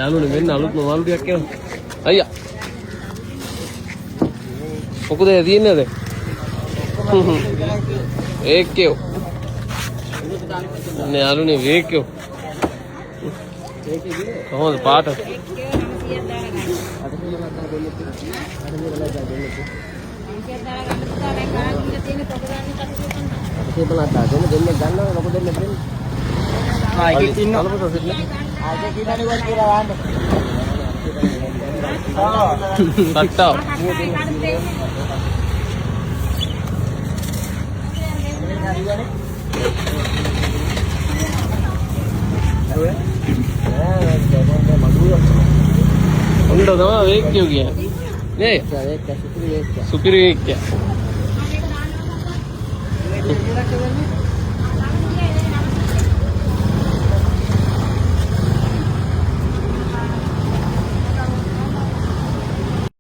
යාළුවනේ මෙන්න අලුත්ම මාළු ටිකක් එනවා. අයියා. මොකද තියෙන්නේද? ඒකේ. නේ යාළුවනේ ඒකේ. කොහොමද පාට? उंडो तो वेक क्यों गया ये सुपीरी वेक क्या